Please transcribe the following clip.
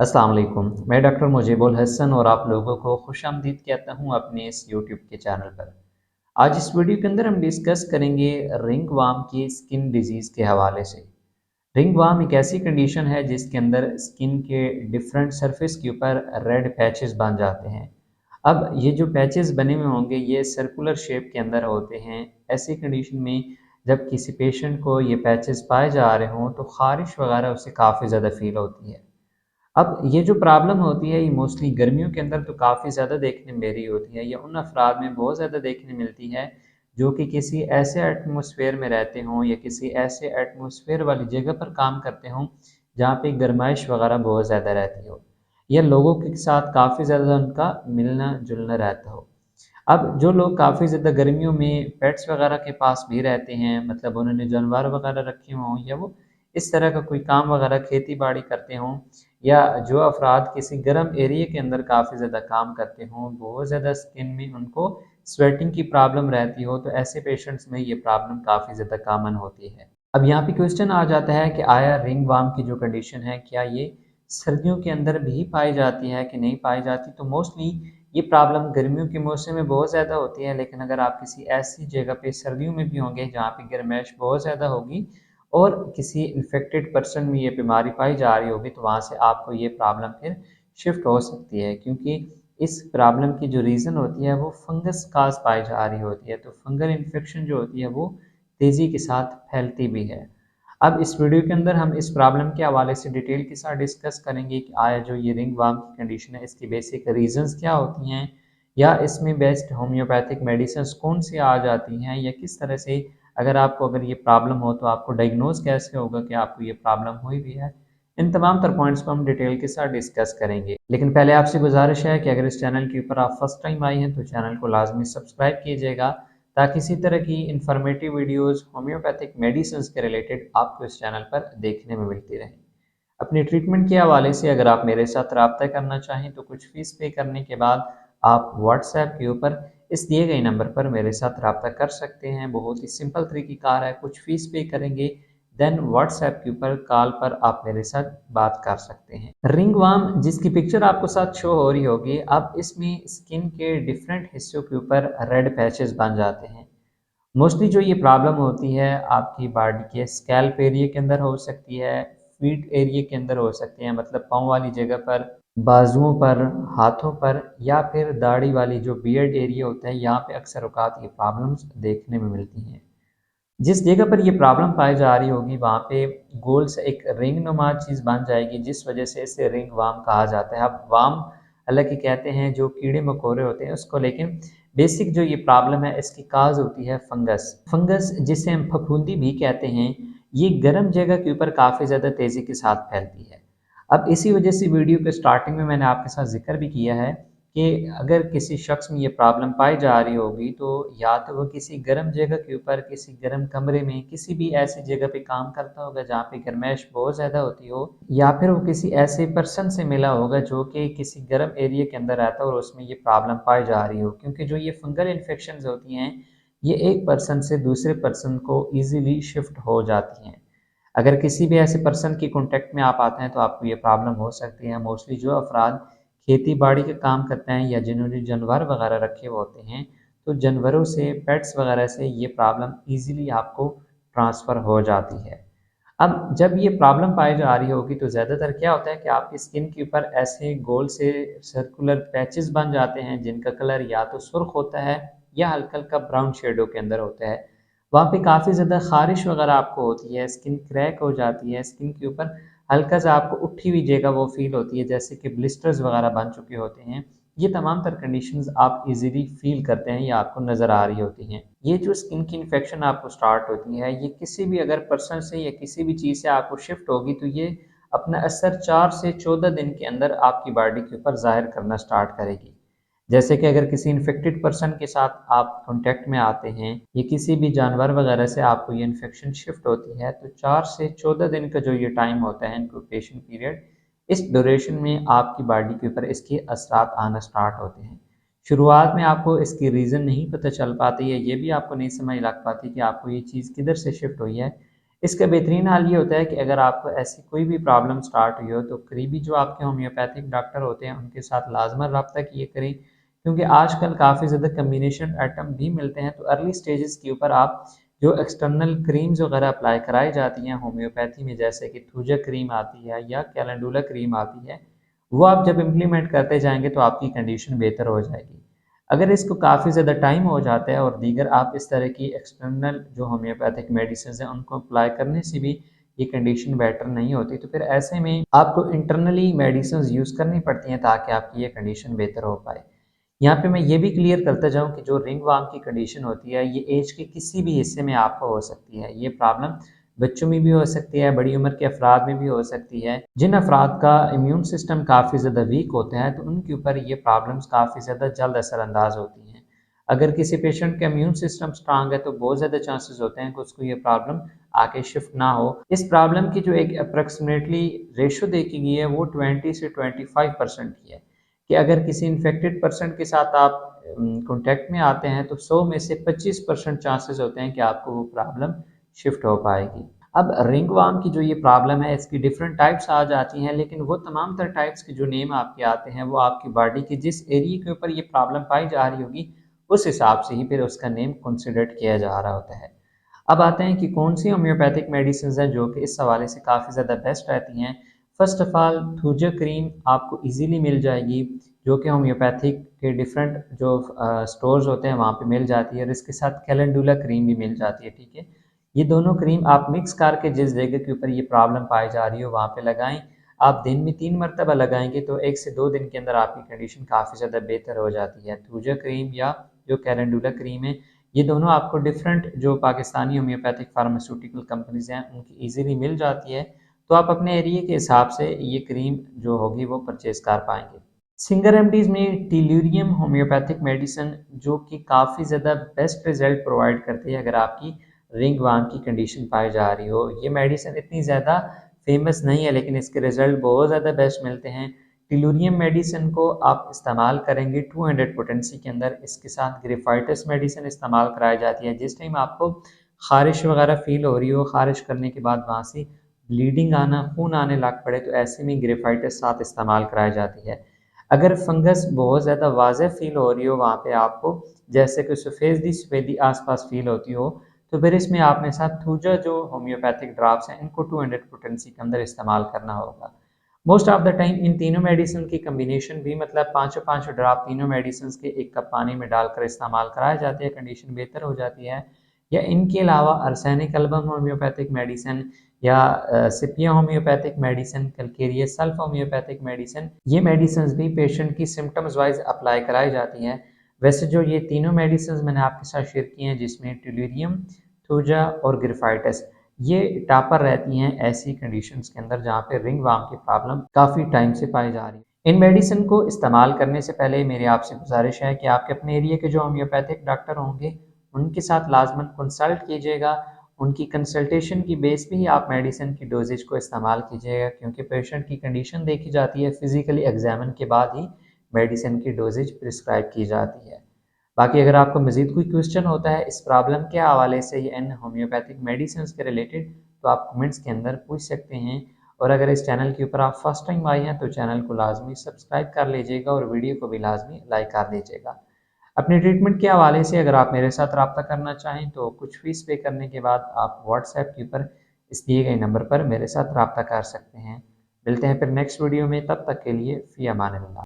अस्सलाम वालेकुम। मैं डॉक्टर मुजीबुल हसन और आप लोगों को खुशामदीद कहता हूँ अपने इस यूट्यूब के चैनल पर। आज इस वीडियो के अंदर हम डिस्कस करेंगे रिंगवर्म की स्किन डिजीज़ के हवाले से। रिंगवर्म एक ऐसी कंडीशन है जिसके अंदर स्किन के डिफरेंट सरफेस के ऊपर रेड पैचेस बन जाते हैं। अब ये जो पैचेस बने हुए होंगे ये सर्कुलर शेप के अंदर होते हैं। ऐसी कंडीशन में जब किसी पेशेंट को ये पैचेस पाए जा रहे हों तो ख़ारिश वगैरह उसे काफ़ी ज़्यादा फील होती है। अब ये जो प्रॉब्लम होती है ये मोस्टली गर्मियों के अंदर तो काफ़ी ज़्यादा देखने में मेरी होती है, ये उन अफराद में बहुत ज़्यादा देखने मिलती है जो कि किसी ऐसे एटमॉस्फेयर में रहते हों या किसी ऐसे एटमॉस्फेयर वाली जगह पर काम करते हों जहाँ पे गर्माइश वगैरह बहुत ज़्यादा रहती हो या लोगों के साथ काफ़ी ज़्यादा उनका मिलना जुलना रहता हो। अब जो लोग काफ़ी ज़्यादा गर्मियों में पेट्स वगैरह के पास भी रहते हैं, मतलब उन्होंने जानवर वगैरह रखे हों या वो इस तरह का कोई काम वगैरह खेती बाड़ी करते हों, या जो अफराद किसी गर्म एरिया के अंदर काफ़ी ज़्यादा काम करते हों, बहुत ज़्यादा स्किन में उनको स्वेटिंग की प्रॉब्लम रहती हो, तो ऐसे पेशेंट्स में ये प्रॉब्लम काफ़ी ज़्यादा कॉमन होती है। अब यहाँ पे क्वेश्चन आ जाता है कि आया रिंगवर्म की जो कंडीशन है क्या ये सर्दियों के अंदर भी पाई जाती है कि नहीं पाई जाती? तो मोस्टली ये प्रॉब्लम गर्मियों के मौसम में बहुत ज़्यादा होती है, लेकिन अगर आप किसी ऐसी जगह पे सर्दियों में भी होंगे जहाँ पे गर्माइश बहुत ज़्यादा होगी और किसी इन्फेक्टेड पर्सन में ये बीमारी पाई जा रही होगी तो वहाँ से आपको ये प्रॉब्लम फिर शिफ्ट हो सकती है, क्योंकि इस प्रॉब्लम की जो रीज़न होती है वो फंगस काज पाई जा रही होती है। तो फंगल इन्फेक्शन जो होती है वो तेज़ी के साथ फैलती भी है। अब इस वीडियो के अंदर हम इस प्रॉब्लम के हवाले से डिटेल के साथ डिस्कस करेंगे कि आया जो ये रिंगवर्म की कंडीशन है इसकी बेसिक रीजंस क्या होती हैं, या इसमें बेस्ट होम्योपैथिक मेडिसिन कौन सी आ जाती हैं, या किस तरह से अगर ये प्रॉब्लम हो तो आपको डायग्नोज कैसे होगा कि आपको ये प्रॉब्लम हुई भी है। इन तमाम तर पॉइंट्स को हम डिटेल के साथ डिस्कस करेंगे, लेकिन पहले आपसे गुजारिश है कि अगर इस चैनल के ऊपर आप फर्स्ट टाइम आए हैं तो चैनल को लाजमी सब्सक्राइब कीजिएगा, ताकि इसी तरह की इंफॉर्मेटिव वीडियोस होम्योपैथिक मेडिसिन के रिलेटेड आपको इस चैनल पर देखने में मिलती रहें। अपनी ट्रीटमेंट के हवाले से अगर आप मेरे साथ रब्ता करना चाहें तो कुछ फ़ीस पे करने के बाद आप व्हाट्सएप के ऊपर इस दिए गए नंबर पर मेरे साथ रब्ता कर सकते हैं। बहुत ही सिंपल तरीक़ेकार है, कुछ फ़ीस पे करेंगे देन व्हाट्सएप के ऊपर कॉल पर आप मेरे साथ बात कर सकते हैं। रिंगवर्म जिसकी पिक्चर आपको साथ शो हो रही होगी, अब इसमें स्किन के डिफरेंट हिस्सों के ऊपर रेड पैचेस बन जाते हैं। मोस्टली जो ये प्रॉब्लम होती है आपकी बॉडी के स्कैल्प एरिया के अंदर हो सकती है, फीट एरिया के अंदर हो सकती है, मतलब पाँव वाली जगह पर, बाजुओं पर, हाथों पर, या फिर दाढ़ी वाली जो बियर्ड एरिया होता है यहाँ पे अक्सर औकात ये प्रॉब्लम्स देखने में मिलती हैं। जिस जगह पर ये प्रॉब्लम पाई जा रही होगी वहाँ पे गोल से एक रिंग नुमा चीज़ बन जाएगी, जिस वजह से इसे रिंग वार्म कहा जाता है। अब वार्म हालांकि कहते हैं जो कीड़े मकोड़े होते हैं उसको, लेकिन बेसिक जो ये प्रॉब्लम है इसकी काज होती है फंगस। फंगस जिसे हम फफूंदी भी कहते हैं, ये गर्म जगह के ऊपर काफ़ी ज़्यादा तेज़ी के साथ फैलती है। अब इसी वजह से वीडियो के स्टार्टिंग में मैंने आपके साथ जिक्र भी किया है कि अगर किसी शख्स में ये प्रॉब्लम पाई जा रही होगी तो या तो वो किसी गर्म जगह के ऊपर, किसी गर्म कमरे में, किसी भी ऐसी जगह पे काम करता होगा जहाँ पे गर्माइश बहुत ज़्यादा होती हो, या फिर वो किसी ऐसे पर्सन से मिला होगा जो कि किसी गर्म एरिया के अंदर रहता है और उसमें ये प्रॉब्लम पाई जा रही हो, क्योंकि जो ये फंगल इन्फेक्शन होती हैं ये एक पर्सन से दूसरे पर्सन को ईजिली शिफ्ट हो जाती हैं। अगर किसी भी ऐसे पर्सन की कॉन्टेक्ट में आप आते हैं तो आपको ये प्रॉब्लम हो सकती है। मोस्टली जो अफराद खेती बाड़ी का काम करते हैं या जिन्होंने जानवर वगैरह रखे हुए होते हैं, तो जानवरों से, पेट्स वगैरह से ये प्रॉब्लम ईजिली आपको ट्रांसफ़र हो जाती है। अब जब ये प्रॉब्लम पाई जा रही होगी तो ज़्यादातर क्या होता है कि आपकी स्किन के ऊपर ऐसे गोल से सर्कुलर पैचेस बन जाते हैं जिनका कलर या तो सुर्ख होता है या हल्का हल्का ब्राउन शेडो के अंदर होता है। वहाँ पे काफ़ी ज़्यादा ख़ारिश वगैरह आपको होती है, स्किन क्रैक हो जाती है, स्किन के ऊपर हल्का सा आपको उठी हुई जगह वो फील होती है जैसे कि ब्लिस्टर्स वगैरह बन चुके होते हैं। ये तमाम तर कंडीशंस आप इजीली फील करते हैं या आपको नज़र आ रही होती हैं। ये जो स्किन की इन्फेक्शन आपको स्टार्ट होती है ये किसी भी अगर पर्सन से या किसी भी चीज़ से आपको शिफ्ट होगी तो ये अपना असर 4 से 14 दिन के अंदर आपकी बॉडी के ऊपर ज़ाहिर करना स्टार्ट करेगी। जैसे कि अगर किसी इन्फेक्टेड पर्सन के साथ आप कॉन्टैक्ट में आते हैं या किसी भी जानवर वगैरह से आपको ये इन्फेक्शन शिफ्ट होती है तो 4 से 14 दिन का जो ये टाइम होता है इंक्यूबेशन पीरियड, इस ड्यूरेशन में आपकी बॉडी के ऊपर इसके असरात आना स्टार्ट होते हैं। शुरुआत में आपको इसकी रीज़न नहीं पता चल पाती है, ये भी आपको नहीं समझ लग पाती कि आपको ये चीज़ किधर से शिफ्ट हुई है। इसका बेहतरीन हाल ये होता है कि अगर आपको ऐसी कोई भी प्रॉब्लम स्टार्ट हुई हो तो करीबी जो आपके होम्योपैथिक डॉक्टर होते हैं उनके साथ लाजमन रब्ता किए करें, क्योंकि आजकल काफ़ी ज़्यादा कम्बिनेशन आइटम भी मिलते हैं। तो अर्ली स्टेजेस के ऊपर आप जो एक्सटर्नल क्रीम्स वगैरह अप्लाई कराई जाती हैं होम्योपैथी में, जैसे कि थूजा क्रीम आती है या कैलेंडुला क्रीम आती है, वो आप जब इम्प्लीमेंट करते जाएंगे तो आपकी कंडीशन बेहतर हो जाएगी। अगर इसको काफ़ी ज़्यादा टाइम हो जाता है और दीगर आप इस तरह की एक्सटर्नल जो होम्योपैथिक मेडिसिन हैं उनको अप्लाई करने से भी ये कंडीशन बेटर नहीं होती, तो फिर ऐसे में आपको इंटरनली मेडिसिन यूज़ करनी पड़ती हैं ताकि आपकी ये कंडीशन बेहतर हो पाए। यहाँ पे मैं ये भी क्लियर करता जाऊँ कि जो रिंगवर्म की कंडीशन होती है ये एज के किसी भी हिस्से में आपको हो सकती है। ये प्रॉब्लम बच्चों में भी हो सकती है, बड़ी उम्र के अफराद में भी हो सकती है। जिन अफराद का इम्यून सिस्टम काफ़ी ज़्यादा वीक होता है तो उनके ऊपर ये प्रॉब्लम्स काफ़ी ज़्यादा जल्द असरअंदाज होती हैं। अगर किसी पेशेंट का इम्यून सिस्टम स्ट्रांग है तो बहुत ज़्यादा चांसेस होते हैं कि उसको ये प्रॉब्लम आके शिफ्ट ना हो। इस प्रॉब्लम की जो एक अप्रॉक्सीमेटली रेशो देखी गई है वो 20 से 25% की है, कि अगर किसी इन्फेक्टेड पर्सन के साथ आप कॉन्टैक्ट में आते हैं तो 100 में से 25% चांसेस होते हैं कि आपको वो प्रॉब्लम शिफ्ट हो पाएगी। अब रिंगवर्म की जो ये प्रॉब्लम है इसकी डिफरेंट टाइप्स आ जाती हैं, लेकिन वो तमाम तर टाइप्स के जो नेम आपके आते हैं वो आपकी बॉडी के जिस एरिया के ऊपर ये प्रॉब्लम पाई जा रही होगी उस हिसाब से ही फिर उसका नेम कंसिडर किया जा रहा होता है। अब आते हैं कि कौन सी होम्योपैथिक मेडिसिन हैं जो कि इस हवाले से काफ़ी ज़्यादा बेस्ट रहती हैं। First of all thuja cream आपको इजीली मिल जाएगी, जो कि होम्योपैथिक के डिफरेंट जो स्टोर्स होते हैं वहाँ पे मिल जाती है, और इसके साथ कैलेंडुला क्रीम भी मिल जाती है। ठीक है, ये दोनों क्रीम आप मिक्स करके जिस जगह के ऊपर ये प्रॉब्लम पाई जा रही हो वहाँ पे लगाएं। आप दिन में 3 मरतबा लगाएंगे तो 1 से 2 दिन के अंदर आपकी कंडीशन काफ़ी ज़्यादा बेहतर हो जाती है। थूजा क्रीम या जो कैलेंडुला क्रीम है, ये दोनों आपको डिफरेंट जो पाकिस्तानी होम्योपैथिक फार्मास्यूटिकल कंपनीज हैं उनकी ईजिली मिल जाती है, तो आप अपने एरिया के हिसाब से ये क्रीम जो होगी वो परचेज कर पाएंगे। सिंगर रेमडीज में टिल्यूरियम होम्योपैथिक मेडिसिन जो कि काफ़ी ज़्यादा बेस्ट रिजल्ट प्रोवाइड करती है अगर आपकी रिंग वार्म की कंडीशन पाई जा रही हो। ये मेडिसिन इतनी ज़्यादा फेमस नहीं है लेकिन इसके रिजल्ट बहुत ज़्यादा बेस्ट मिलते हैं। टिलूरियम मेडिसिन को आप इस्तेमाल करेंगे 200 पोटेंसी के अंदर। इसके साथ ग्रेफाइटिस मेडिसिन इस्तेमाल कराई जाती है। जिस टाइम आपको खारिश वगैरह फील हो रही हो, खारिश करने के बाद वहाँ से ब्लीडिंग आना, खून आने लग पड़े, तो ऐसे में ग्रेफाइटिस साथ इस्तेमाल कराई जाती है। अगर फंगस बहुत ज़्यादा वाज़ेह फील हो रही हो वहाँ पे आपको, जैसे कि सफ़ेदी सफ़ेदी आसपास फील होती हो, तो फिर इसमें आपने साथ थूजा जो होम्योपैथिक ड्रॉप्स हैं इनको 200 पोटेंसी के अंदर इस्तेमाल करना होगा। Most of the time in तीनों मेडिसिन की कम्बिनेशन भी, मतलब पाँचों पाँचों ड्रॉप तीनों मेडिसिन के 1 कप पानी में डालकर इस्तेमाल कराए जाते हैं, कंडीशन बेहतर हो जाती है। या इनके अलावा अर्सेनिक एल्बम होम्योपैथिक मेडिसिन या सिपिया homeopathic medicine, Calcarea sulph homeopathic medicine, ये मेडिसिन भी पेशेंट की सिम्टम्स वाइज अप्लाई कराई जाती हैं। वैसे जो ये तीनों मेडिसिन मैंने आपके साथ शेयर की हैं जिसमें टिल्यूरियम, थूजा और ग्रिफाइटिस, ये टॉपर रहती हैं ऐसी कंडीशंस के अंदर जहाँ पे रिंग वर्म की प्रॉब्लम काफ़ी टाइम से पाई जा रही है। इन मेडिसिन को इस्तेमाल करने से पहले मेरी आपसे गुजारिश है कि आपके अपने एरिया के जो होम्योपैथिक डॉक्टर होंगे उनके साथ लाजमन कंसल्ट कीजिएगा। उनकी कंसल्टेशन की बेस पे ही आप मेडिसिन की डोजेज को इस्तेमाल कीजिएगा, क्योंकि पेशेंट की कंडीशन देखी जाती है, फिजिकली एग्जामिन के बाद ही मेडिसिन की डोजेज प्रिस्क्राइब की जाती है। बाकी अगर आपको मज़ीद कोई क्वेश्चन होता है इस प्रॉब्लम के हवाले से या इन होम्योपैथिक मेडिसिन के रिलेटेड, तो आप कमेंट्स के अंदर पूछ सकते हैं। और अगर इस चैनल के ऊपर आप फर्स्ट टाइम आए हैं तो चैनल को लाजमी सब्सक्राइब कर लीजिएगा और वीडियो को भी लाजमी लाइक कर दीजिएगा। अपने ट्रीटमेंट के हवाले से अगर आप मेरे साथ रब्ता करना चाहें तो कुछ फीस पे करने के बाद आप व्हाट्सएप के ऊपर इस दिए गए नंबर पर मेरे साथ रब्ता कर सकते हैं। मिलते हैं फिर नेक्स्ट वीडियो में, तब तक के लिए फ़ी अमान अल्लाह।